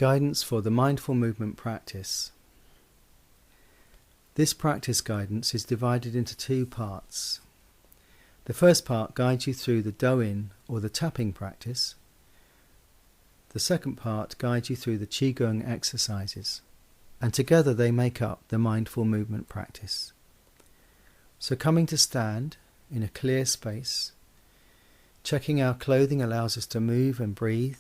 Guidance for the mindful movement practice. This practice guidance is divided into two parts. The first part guides you through the do-in or the tapping practice. The second part guides you through the qigong exercises, and together they make up the mindful movement practice. So coming to stand in a clear space, checking our clothing allows us to move and breathe,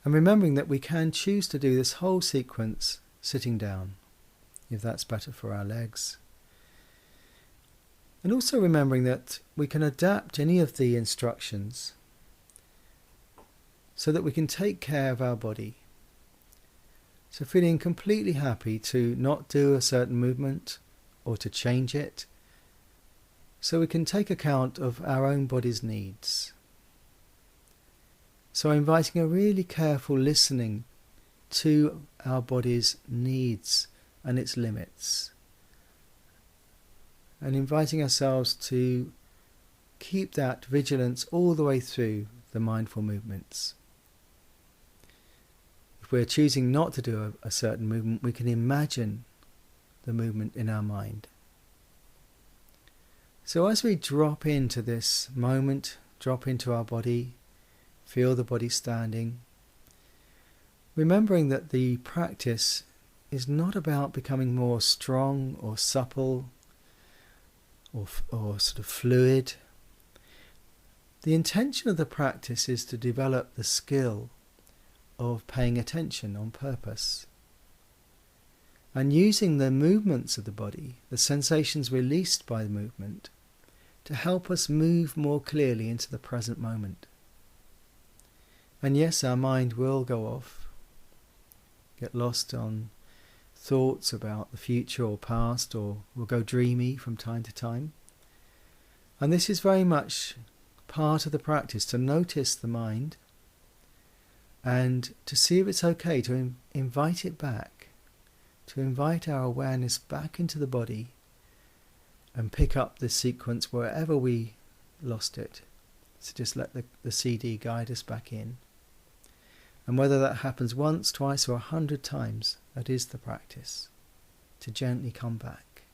and remembering that we can choose to do this whole sequence sitting down, if that's better for our legs. And also remembering that we can adapt any of the instructions so that we can take care of our body. So feeling completely happy to not do a certain movement or to change it, so we can take account of our own body's needs. So inviting a really careful listening to our body's needs and its limits, and inviting ourselves to keep that vigilance all the way through the mindful movements. If we're choosing not to do a certain movement, we can imagine the movement in our mind. So as we drop into this moment, drop into our body, feel the body standing, remembering that the practice is not about becoming more strong or supple or sort of fluid. The intention of the practice is to develop the skill of paying attention on purpose and using the movements of the body, the sensations released by the movement, to help us move more clearly into the present moment. And yes, our mind will go off, get lost on thoughts about the future or past, or will go dreamy from time to time. And this is very much part of the practice, to notice the mind and to see if it's okay to invite it back, to invite our awareness back into the body and pick up the sequence wherever we lost it. So just let the CD guide us back in. And whether that happens once, twice or 100 times, that is the practice, to gently come back.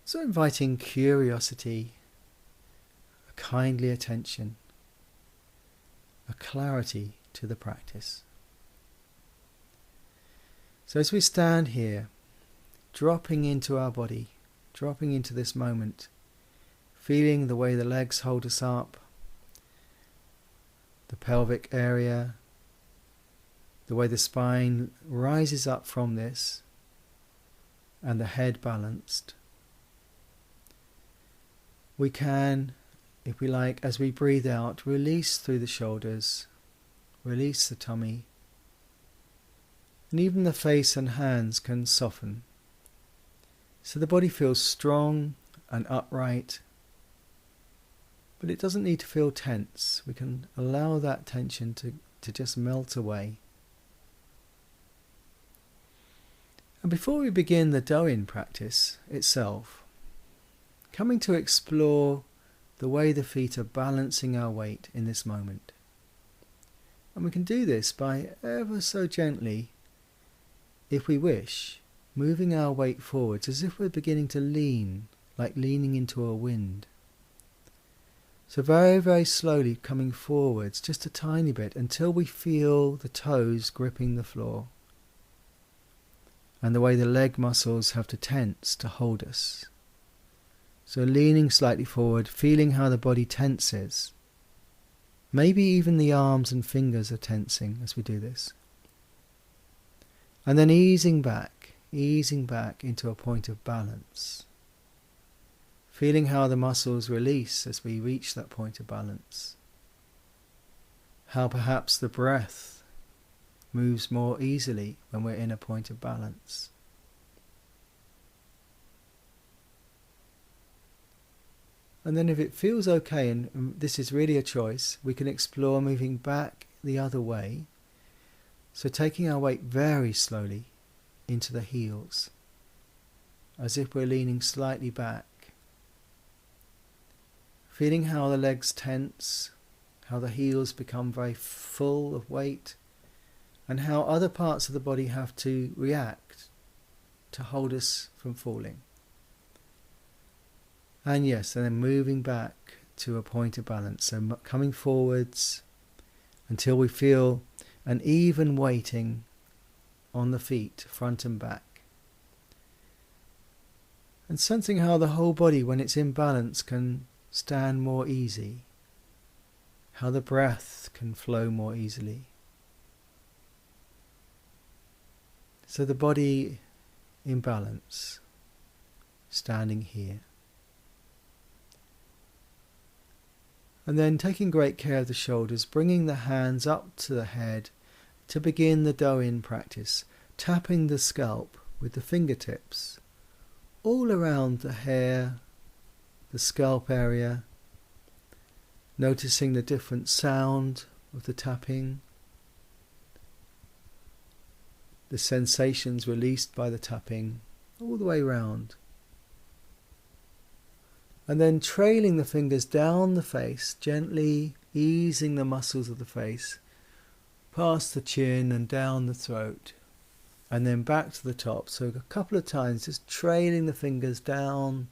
So inviting curiosity, a kindly attention, a clarity to the practice. So as we stand here, dropping into our body, dropping into this moment, feeling the way the legs hold us up, the pelvic area, the way the spine rises up from this, and the head balanced. We can, if we like, as we breathe out, release through the shoulders, release the tummy, and even the face and hands can soften. So the body feels strong and upright, but it doesn't need to feel tense. We can allow that tension to just melt away. And before we begin the do-in practice itself, coming to explore the way the feet are balancing our weight in this moment. And we can do this by ever so gently, if we wish, moving our weight forwards as if we're beginning to lean, like leaning into a wind. So very, very slowly coming forwards, just a tiny bit, until we feel the toes gripping the floor. And the way the leg muscles have to tense to hold us. So leaning slightly forward, feeling how the body tenses. Maybe even the arms and fingers are tensing as we do this. And then easing back into a point of balance. Feeling how the muscles release as we reach that point of balance. How perhaps the breath moves more easily when we're in a point of balance. And then if it feels okay, and this is really a choice, we can explore moving back the other way. So taking our weight very slowly into the heels, as if we're leaning slightly back. Feeling how the legs tense, how the heels become very full of weight, and how other parts of the body have to react to hold us from falling. And yes, and then moving back to a point of balance. So coming forwards until we feel an even weighting on the feet, front and back. And sensing how the whole body, when it's in balance, can stand more easy. How the breath can flow more easily. So the body in balance, standing here. And then taking great care of the shoulders, bringing the hands up to the head to begin the Do-In practice, tapping the scalp with the fingertips all around the hair, the scalp area, noticing the different sound of the tapping, the sensations released by the tapping all the way round. And then trailing the fingers down the face, gently easing the muscles of the face, past the chin and down the throat, and then back to the top. So a couple of times, just trailing the fingers down,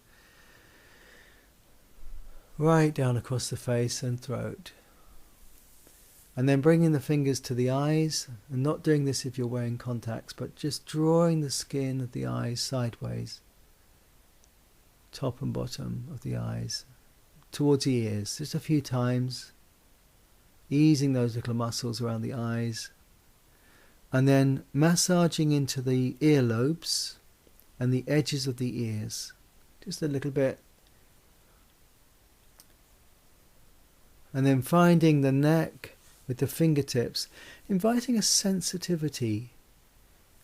right down across the face and throat. And then bringing the fingers to the eyes, and not doing this if you're wearing contacts, but just drawing the skin of the eyes sideways, top and bottom of the eyes, towards the ears, just a few times, easing those little muscles around the eyes, and then massaging into the earlobes and the edges of the ears, just a little bit. And then finding the neck with the fingertips, inviting a sensitivity.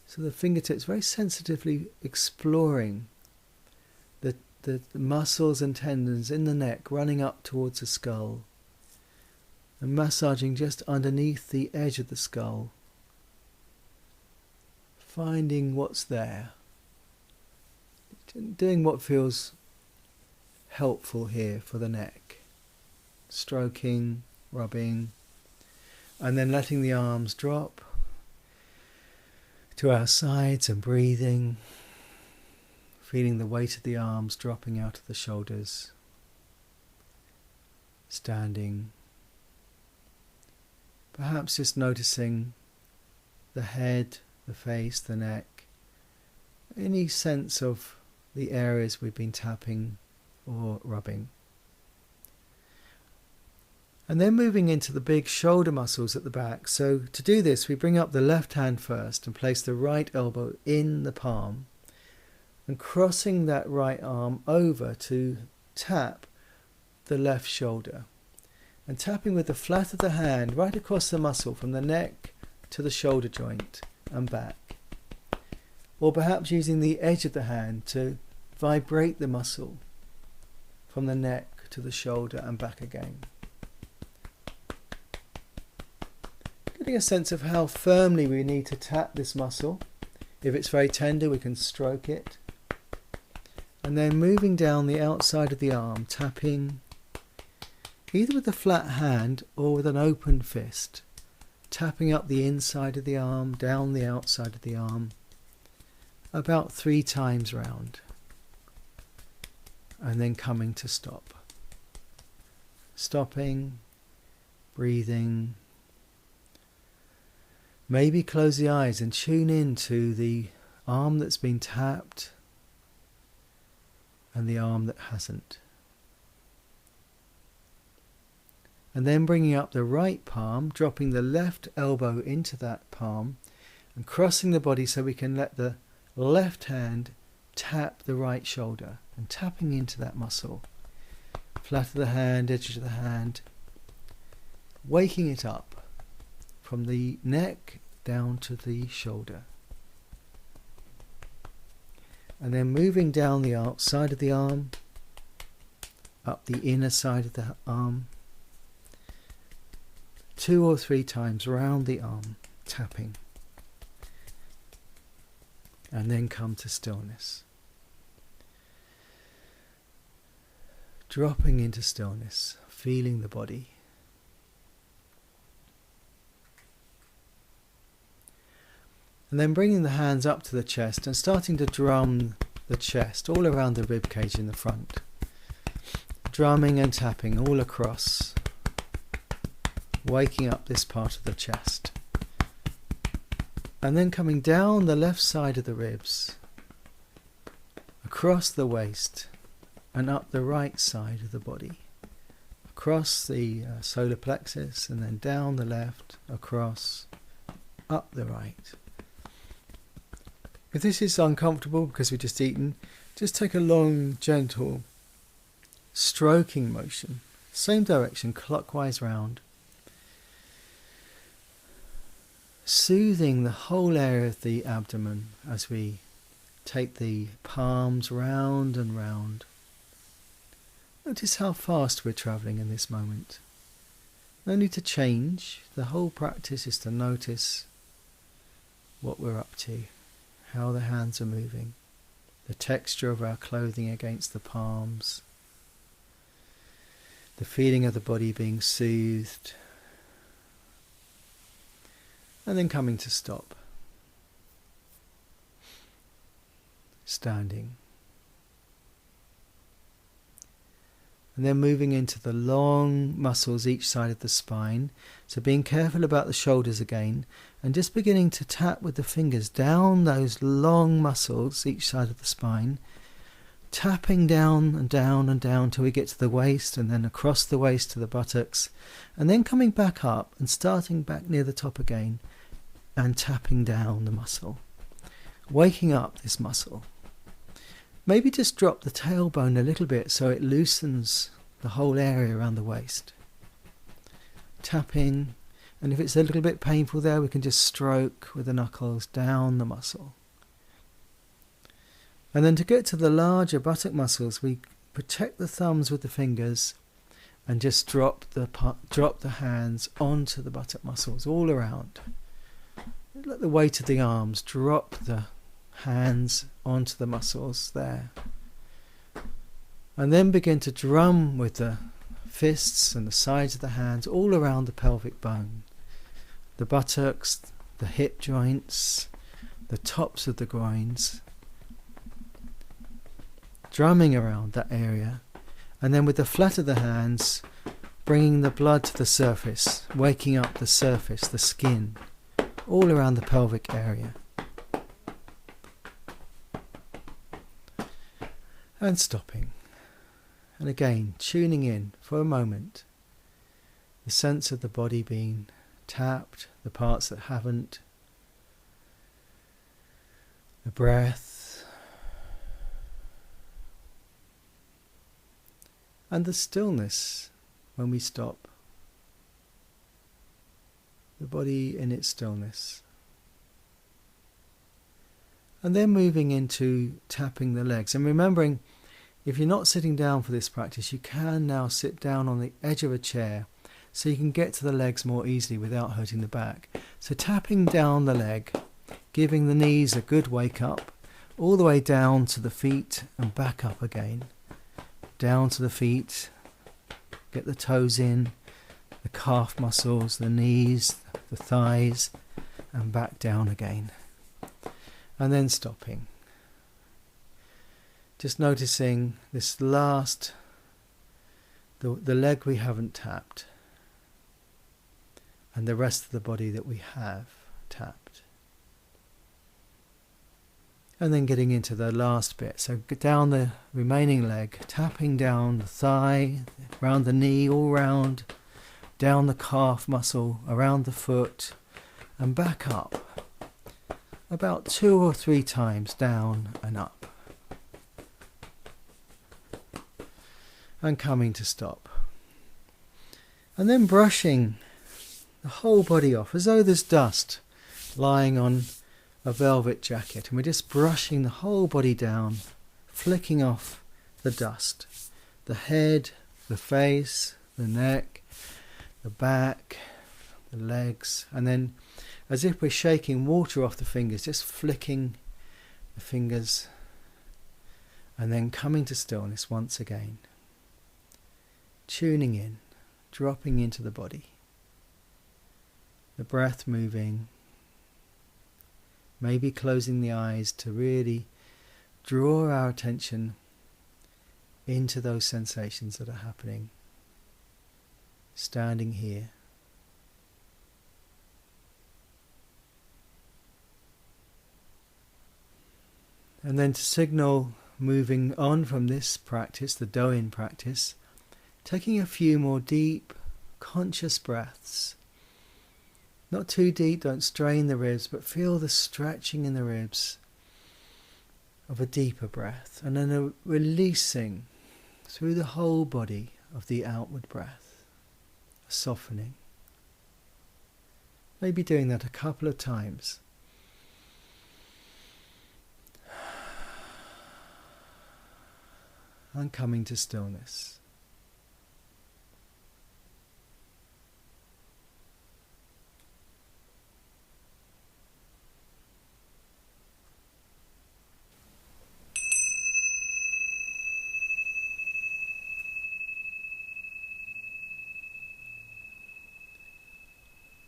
So the fingertips very sensitively exploring the muscles and tendons in the neck running up towards the skull, and massaging just underneath the edge of the skull, finding what's there, doing what feels helpful here for the neck, stroking, rubbing, and then letting the arms drop to our sides and breathing, feeling the weight of the arms dropping out of the shoulders, standing, perhaps just noticing the head, the face, the neck, any sense of the areas we've been tapping or rubbing. And then moving into the big shoulder muscles at the back. So to do this, we bring up the left hand first and place the right elbow in the palm, and crossing that right arm over to tap the left shoulder, and tapping with the flat of the hand right across the muscle from the neck to the shoulder joint and back. Or perhaps using the edge of the hand to vibrate the muscle from the neck to the shoulder and back again. Getting a sense of how firmly we need to tap this muscle. If it's very tender, we can stroke it. And then moving down the outside of the arm, tapping either with a flat hand or with an open fist, tapping up the inside of the arm, down the outside of the arm, about 3 times round, and then coming to stop. Stopping, breathing. Maybe close the eyes and tune in to the arm that's been tapped and the arm that hasn't. And then bringing up the right palm, dropping the left elbow into that palm and crossing the body so we can let the left hand tap the right shoulder and tapping into that muscle. Flat of the hand, edge of the hand, waking it up from the neck down to the shoulder. And then moving down the outside of the arm, up the inner side of the arm, 2 or 3 times round the arm, tapping. And then come to stillness. Dropping into stillness, feeling the body. And then bringing the hands up to the chest and starting to drum the chest all around the rib cage in the front. Drumming and tapping all across, waking up this part of the chest. And then coming down the left side of the ribs, across the waist and up the right side of the body. Across the solar plexus and then down the left, across, up the right. If this is uncomfortable because we've just eaten, just take a long, gentle, stroking motion, same direction, clockwise round, soothing the whole area of the abdomen as we take the palms round and round. Notice how fast we're travelling in this moment. No need to change. The whole practice is to notice what we're up to, how the hands are moving, the texture of our clothing against the palms, the feeling of the body being soothed, and then coming to stop. Standing. And then moving into the long muscles each side of the spine. So being careful about the shoulders again, and just beginning to tap with the fingers down those long muscles each side of the spine, tapping down and down and down till we get to the waist, and then across the waist to the buttocks, and then coming back up and starting back near the top again and tapping down the muscle, waking up this muscle. Maybe just drop the tailbone a little bit so it loosens the whole area around the waist. Tapping, and if it's a little bit painful there, we can just stroke with the knuckles down the muscle. And then to get to the larger buttock muscles, we protect the thumbs with the fingers and just drop the hands onto the buttock muscles all around. Let the weight of the arms drop the hands onto the muscles there. And then begin to drum with the fists and the sides of the hands all around the pelvic bone. The buttocks, the hip joints, the tops of the groins. Drumming around that area. And then with the flat of the hands, bringing the blood to the surface, waking up the surface, the skin, all around the pelvic area. And stopping. And again, tuning in for a moment. The sense of the body being tapped, the parts that haven't. The breath. And the stillness when we stop. The body in its stillness. And then moving into tapping the legs. And remembering, if you're not sitting down for this practice, you can now sit down on the edge of a chair so you can get to the legs more easily without hurting the back. So tapping down the leg, giving the knees a good wake up, all the way down to the feet and back up again. Down to the feet, get the toes in, the calf muscles, the knees, the thighs, and back down again. And then stopping. Just noticing this last, the leg we haven't tapped, and the rest of the body that we have tapped. And then getting into the last bit. So down the remaining leg, tapping down the thigh, around the knee, all round, down the calf muscle, around the foot, and back up. About 2 or 3 times down and up. And coming to stop. And then brushing the whole body off as though there's dust lying on a velvet jacket. And we're just brushing the whole body down, flicking off the dust. The head, the face, the neck, the back, the legs, and then as if we're shaking water off the fingers, just flicking the fingers and then coming to stillness once again. Tuning in, dropping into the body. The breath moving, maybe closing the eyes to really draw our attention into those sensations that are happening, standing here. And then to signal moving on from this practice, the Doin practice, taking a few more deep, conscious breaths. Not too deep, don't strain the ribs, but feel the stretching in the ribs of a deeper breath, and then a releasing through the whole body of the outward breath, a softening. Maybe doing that a couple of times. And coming to stillness.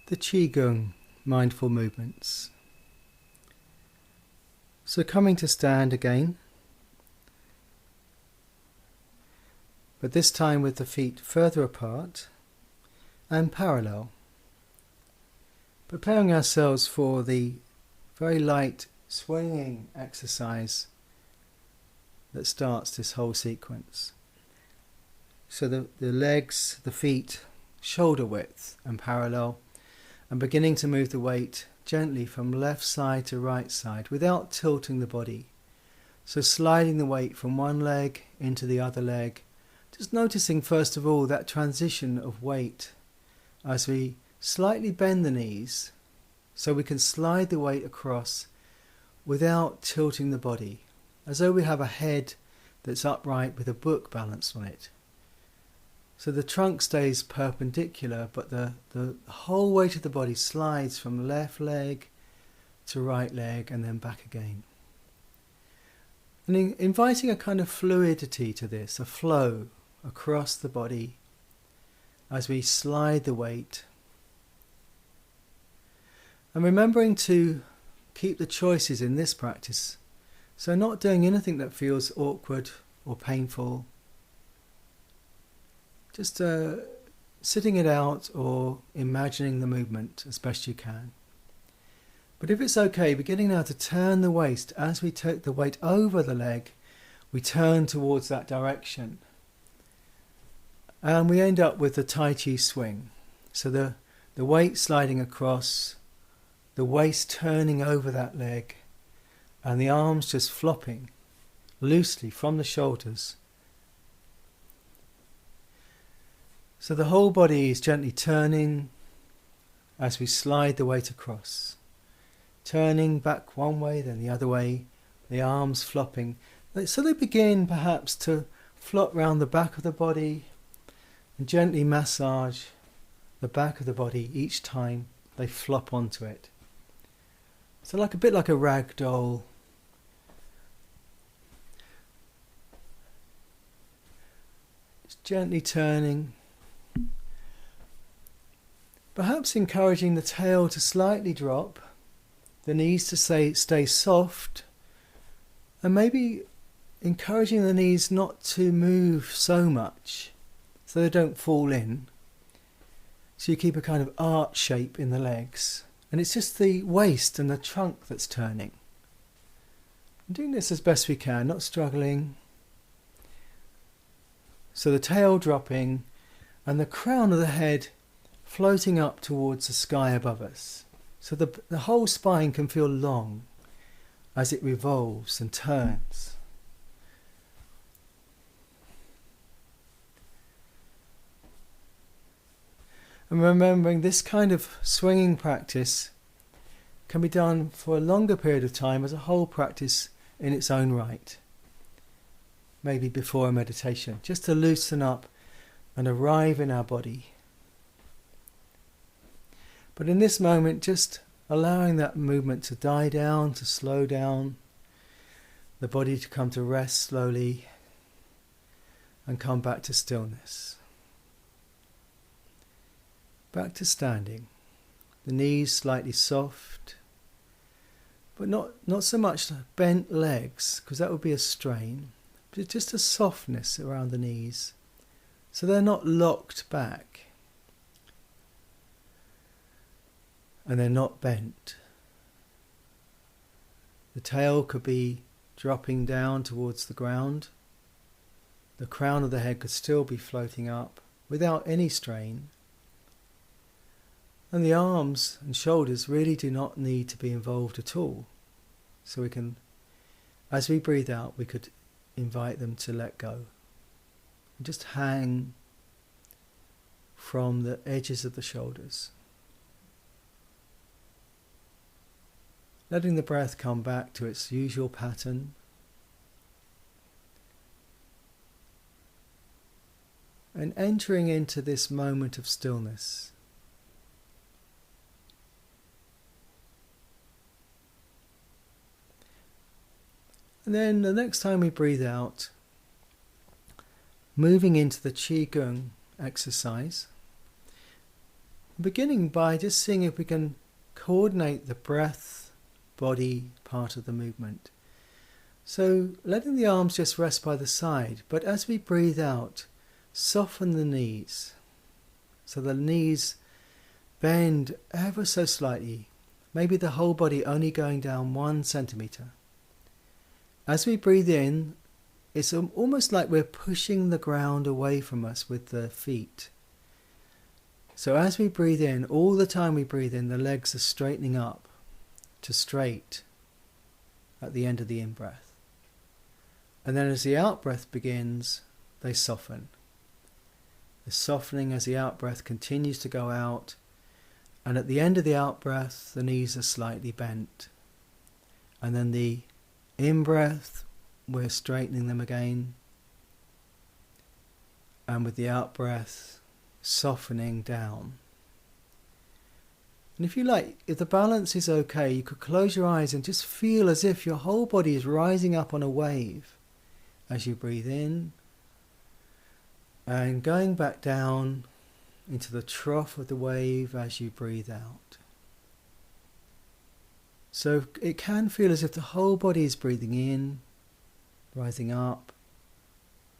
The Qigong mindful movements. So coming to stand again, but this time with the feet further apart and parallel. Preparing ourselves for the very light swinging exercise that starts this whole sequence. So the legs, the feet, shoulder width and parallel, and beginning to move the weight gently from left side to right side without tilting the body. So sliding the weight from one leg into the other leg, just noticing first of all that transition of weight as we slightly bend the knees so we can slide the weight across without tilting the body, as though we have a head that's upright with a book balanced on it. So the trunk stays perpendicular, but the whole weight of the body slides from left leg to right leg and then back again. And inviting a kind of fluidity to this, a flow across the body as we slide the weight. And remembering to keep the choices in this practice. So not doing anything that feels awkward or painful. Just sitting it out or imagining the movement as best you can. But if it's okay, beginning now to turn the waist. As we take the weight over the leg, we turn towards that direction. And we end up with the Tai Chi swing. So the weight sliding across, the waist turning over that leg, and the arms just flopping loosely from the shoulders. So the whole body is gently turning as we slide the weight across. Turning back one way, then the other way, the arms flopping. So they begin perhaps to flop round the back of the body and gently massage the back of the body each time they flop onto it. So like a bit like a rag doll. Just gently turning. Perhaps encouraging the tail to slightly drop, the knees to stay soft, and maybe encouraging the knees not to move so much so they don't fall in. So you keep a kind of arch shape in the legs, and it's just the waist and the trunk that's turning. I'm doing this as best we can, not struggling. So the tail dropping and the crown of the head floating up towards the sky above us. So the whole spine can feel long as it revolves and turns. And remembering this kind of swinging practice can be done for a longer period of time as a whole practice in its own right. Maybe before a meditation, just to loosen up and arrive in our body. But in this moment, just allowing that movement to die down, to slow down, the body to come to rest slowly and come back to stillness. Back to standing, the knees slightly soft, but not so much bent legs, because that would be a strain, but just a softness around the knees, so they're not locked back and they're not bent. The tail could be dropping down towards the ground. The crown of the head could still be floating up without any strain. And the arms and shoulders really do not need to be involved at all. So we can, as we breathe out, we could invite them to let go. And just hang from the edges of the shoulders. Letting the breath come back to its usual pattern. And entering into this moment of stillness. And then the next time we breathe out, moving into the Qigong exercise, beginning by just seeing if we can coordinate the breath, body part of the movement. So letting the arms just rest by the side, but as we breathe out, soften the knees. So the knees bend ever so slightly, maybe the whole body only going down 1 centimetre. As we breathe in, it's almost like we're pushing the ground away from us with the feet. So as we breathe in, all the time we breathe in, the legs are straightening up to straight at the end of the in-breath. And then as the out-breath begins, they soften. The softening as the out-breath continues to go out, and at the end of the out-breath, the knees are slightly bent. And then the in-breath, we're straightening them again. And with the out-breath, softening down. And if you like, if the balance is okay, you could close your eyes and just feel as if your whole body is rising up on a wave as you breathe in and going back down into the trough of the wave as you breathe out. So it can feel as if the whole body is breathing in, rising up,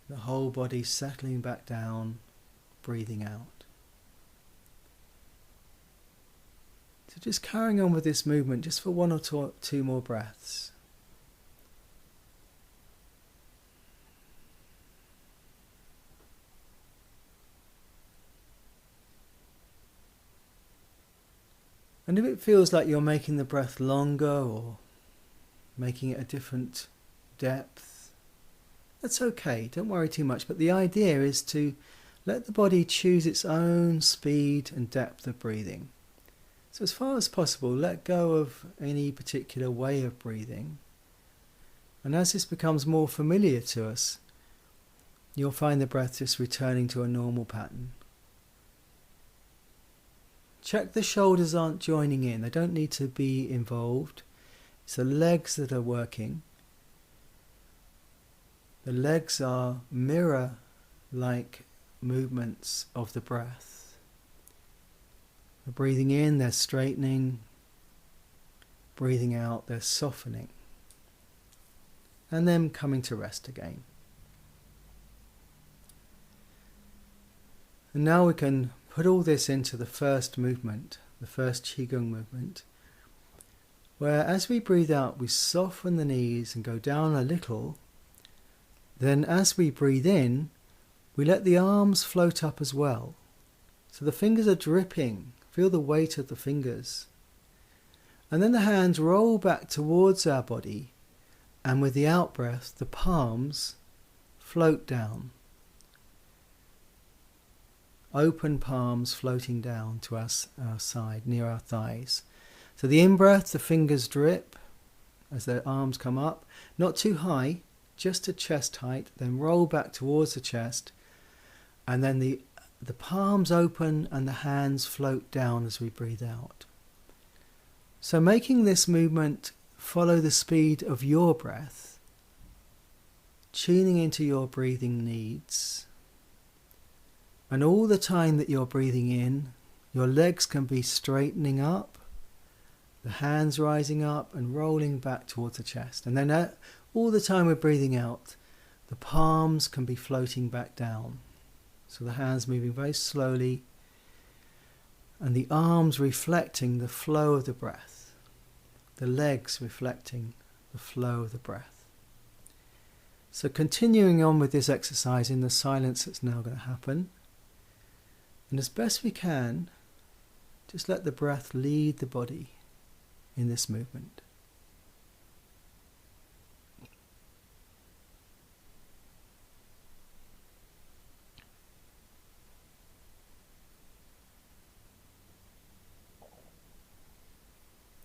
the whole body settling back down, breathing out. So just carrying on with this movement just for 1 or 2 more breaths. And if it feels like you're making the breath longer or making it a different depth, that's okay, don't worry too much. But the idea is to let the body choose its own speed and depth of breathing. So as far as possible, let go of any particular way of breathing. And as this becomes more familiar to us, you'll find the breath just returning to a normal pattern. Check the shoulders aren't joining in. They don't need to be involved. It's the legs that are working. The legs are mirror-like movements of the breath. They're breathing in, they're straightening. Breathing out, they're softening. And then coming to rest again. And now we can put all this into the first movement, the first Qigong movement, where as we breathe out, we soften the knees and go down a little. Then as we breathe in, we let the arms float up as well. So the fingers are dripping. Feel the weight of the fingers. And then the hands roll back towards our body, and with the out-breath, the palms float down. Open palms floating down to our side, near our thighs. So the in-breath, the fingers drip as the arms come up. Not too high, just to chest height. Then roll back towards the chest. And then the palms open and the hands float down as we breathe out. So making this movement follow the speed of your breath. Tuning into your breathing needs. And all the time that you're breathing in, your legs can be straightening up The hands rising up and rolling back towards the chest. And then all the time we're breathing out, the palms can be floating back down. So the hands moving very slowly and the arms reflecting the flow of the breath. The legs reflecting the flow of the breath. So continuing on with this exercise in the silence that's now going to happen. And as best we can, just let the breath lead the body in this movement.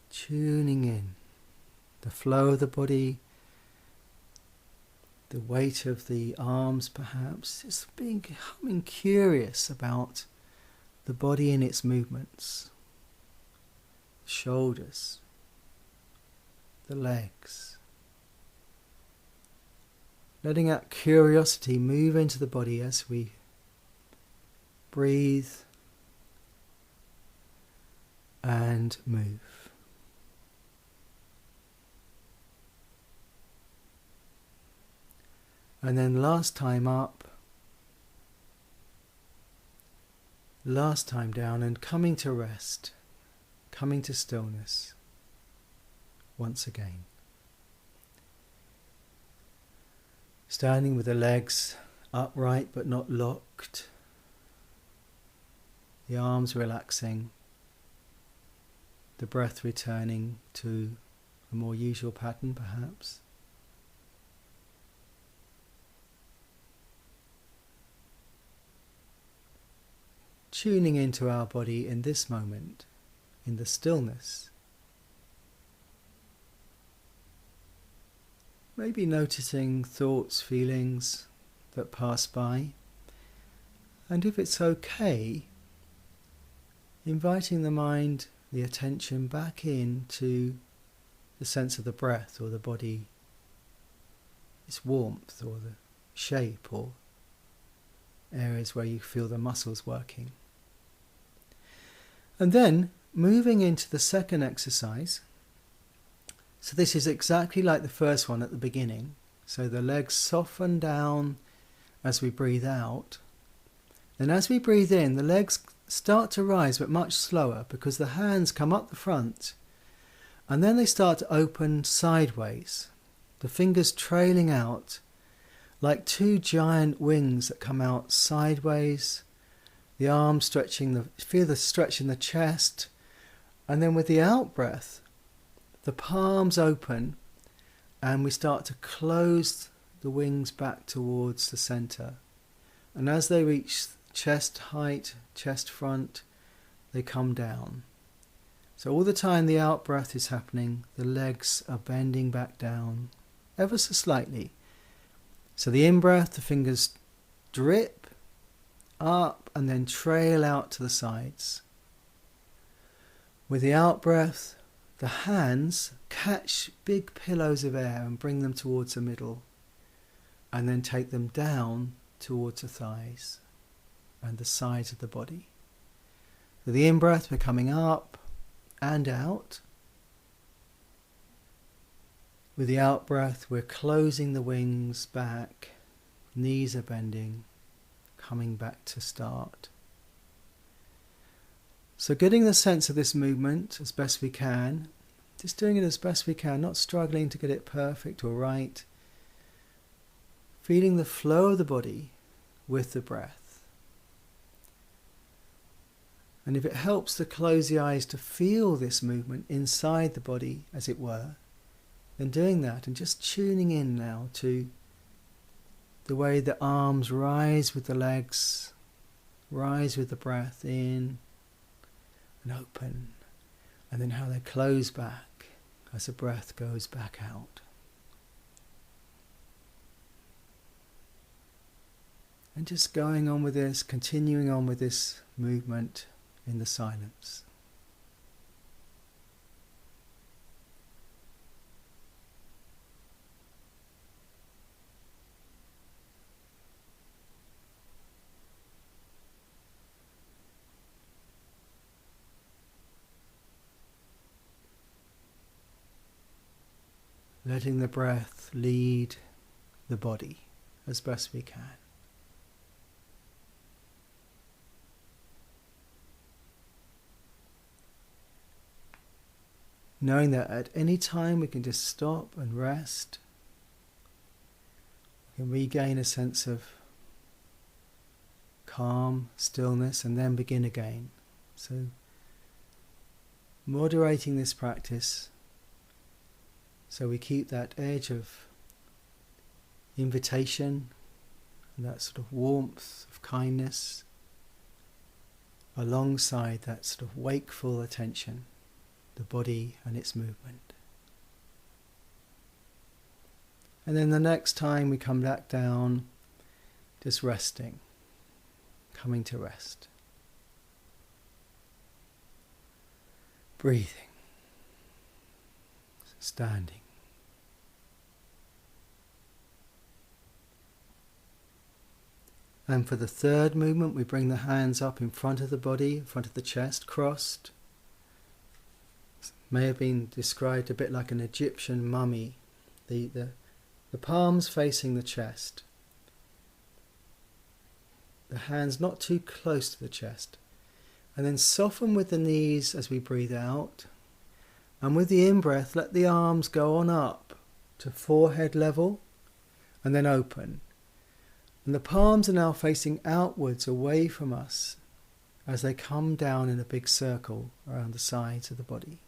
Tuning in the flow of the body, the weight of the arms perhaps, just becoming curious about the body and its movements, the shoulders, the legs. Letting that curiosity move into the body as we breathe and move. And then last time up, last time down, and coming to rest, coming to stillness once again. Standing with the legs upright but not locked, the arms relaxing, the breath returning to a more usual pattern perhaps. Tuning into our body in this moment, in the stillness. Maybe noticing thoughts, feelings that pass by. And if it's okay, inviting the mind, the attention back into the sense of the breath or the body, its warmth or the shape or areas where you feel the muscles working. And then moving into the second exercise. So this is exactly like the first one at the beginning. So the legs soften down as we breathe out. And as we breathe in, the legs start to rise, but much slower because the hands come up the front and then they start to open sideways. The fingers trailing out like two giant wings that come out sideways. The arms stretching, feel the stretch in the chest. And then with the out breath, the palms open and we start to close the wings back towards the center. And as they reach chest height, chest front, they come down. So all the time the out breath is happening, the legs are bending back down ever so slightly. So the in breath, the fingers drip up and then trail out to the sides. With the out breath, the hands catch big pillows of air and bring them towards the middle and then take them down towards the thighs and the sides of the body. With the in breath, we're coming up and out. With the out breath, we're closing the wings back, knees are bending, coming back to start. So getting the sense of this movement as best we can, just doing it as best we can, not struggling to get it perfect or right. Feeling the flow of the body with the breath. And if it helps to close the eyes to feel this movement inside the body, as it were, then doing that and just tuning in now to the way the arms rise with the legs, rise with the breath in and open, and then how they close back as the breath goes back out. And just going on with this, continuing on with this movement in the silence. letting the breath lead the body as best we can. Knowing that at any time we can just stop and rest, we can regain a sense of calm, stillness, and then begin again. So, moderating this practice so we keep that edge of invitation and that sort of warmth of kindness alongside that sort of wakeful attention, the body and its movement. And then the next time we come back down, just resting, coming to rest. Breathing, standing. And for the third movement, we bring the hands up in front of the body, in front of the chest, crossed. May have been described a bit like an Egyptian mummy. The palms facing the chest. The hands not too close to the chest. And then soften with the knees as we breathe out. And with the in-breath, let the arms go on up to forehead level and then open. And the palms are now facing outwards away from us as they come down in a big circle around the sides of the body.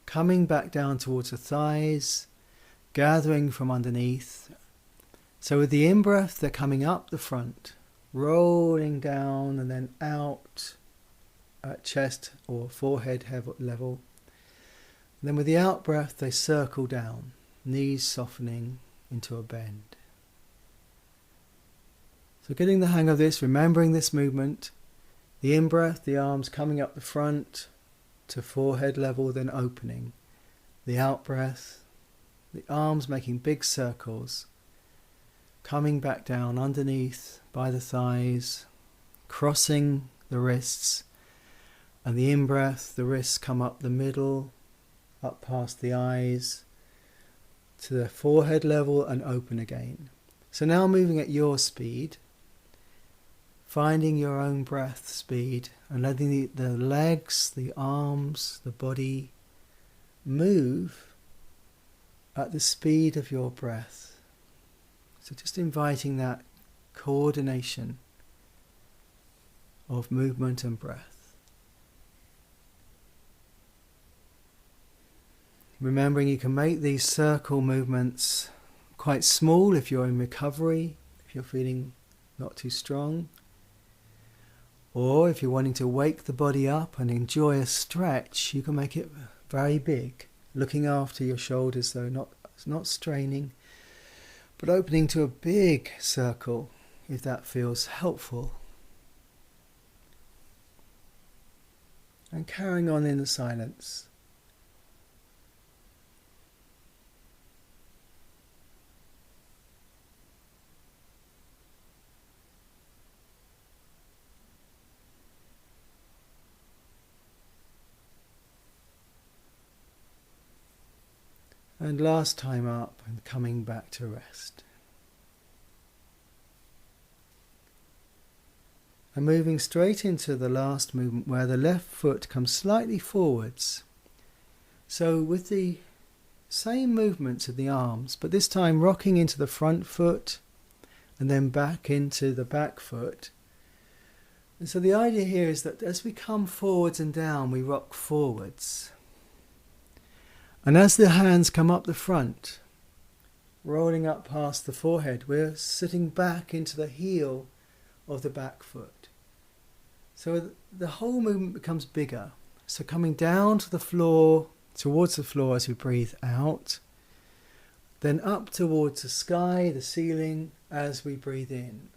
Coming back down towards the thighs, gathering from underneath. So with the in-breath, they're coming up the front, rolling down and then out at chest or forehead level. And then with the out-breath, they circle down, knees softening into a bend. So getting the hang of this, remembering this movement, the in-breath, the arms coming up the front to forehead level, then opening. The out-breath, the arms making big circles, coming back down underneath by the thighs, crossing the wrists, and the in-breath, the wrists come up the middle, up past the eyes, to the forehead level and open again. So now moving at your speed, finding your own breath speed and letting the legs, the arms, the body move at the speed of your breath. So just inviting that coordination of movement and breath. Remembering you can make these circle movements quite small if you're in recovery, if you're feeling not too strong. Or if you're wanting to wake the body up and enjoy a stretch, you can make it very big, looking after your shoulders though, not straining, but opening to a big circle if that feels helpful. And carrying on in the silence. And last time up and coming back to rest. And moving straight into the last movement where the left foot comes slightly forwards. So with the same movements of the arms, but this time rocking into the front foot and then back into the back foot. And so the idea here is that as we come forwards and down, we rock forwards. And as the hands come up the front, rolling up past the forehead, we're sitting back into the heel of the back foot. So the whole movement becomes bigger. So coming down to the floor, towards the floor as we breathe out, then up towards the sky, the ceiling, as we breathe in.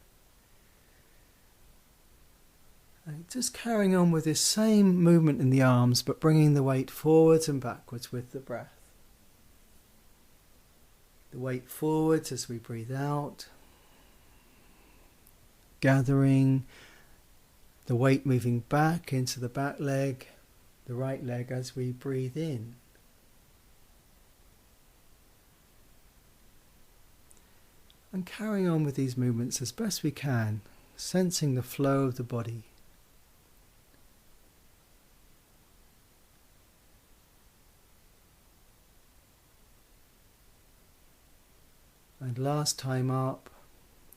And just carrying on with this same movement in the arms, but bringing the weight forwards and backwards with the breath. The weight forwards as we breathe out, gathering the weight moving back into the back leg, the right leg as we breathe in. And carrying on with these movements as best we can, sensing the flow of the body. And last time up,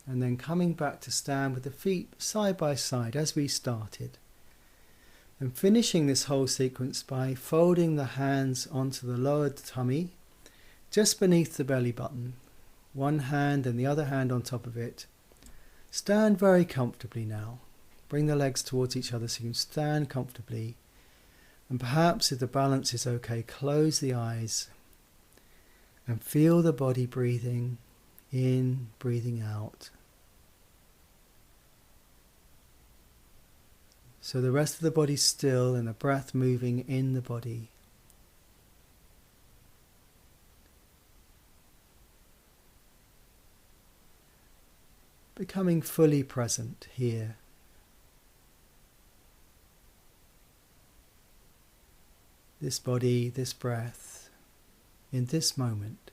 and then coming back to stand with the feet side by side as we started. And finishing this whole sequence by folding the hands onto the lower tummy, just beneath the belly button. One hand and the other hand on top of it. Stand very comfortably now. Bring the legs towards each other so you can stand comfortably. And perhaps if the balance is okay, close the eyes and feel the body breathing in, breathing out. So the rest of the body's still and the breath moving in the body. Becoming fully present here. This body, this breath, in this moment.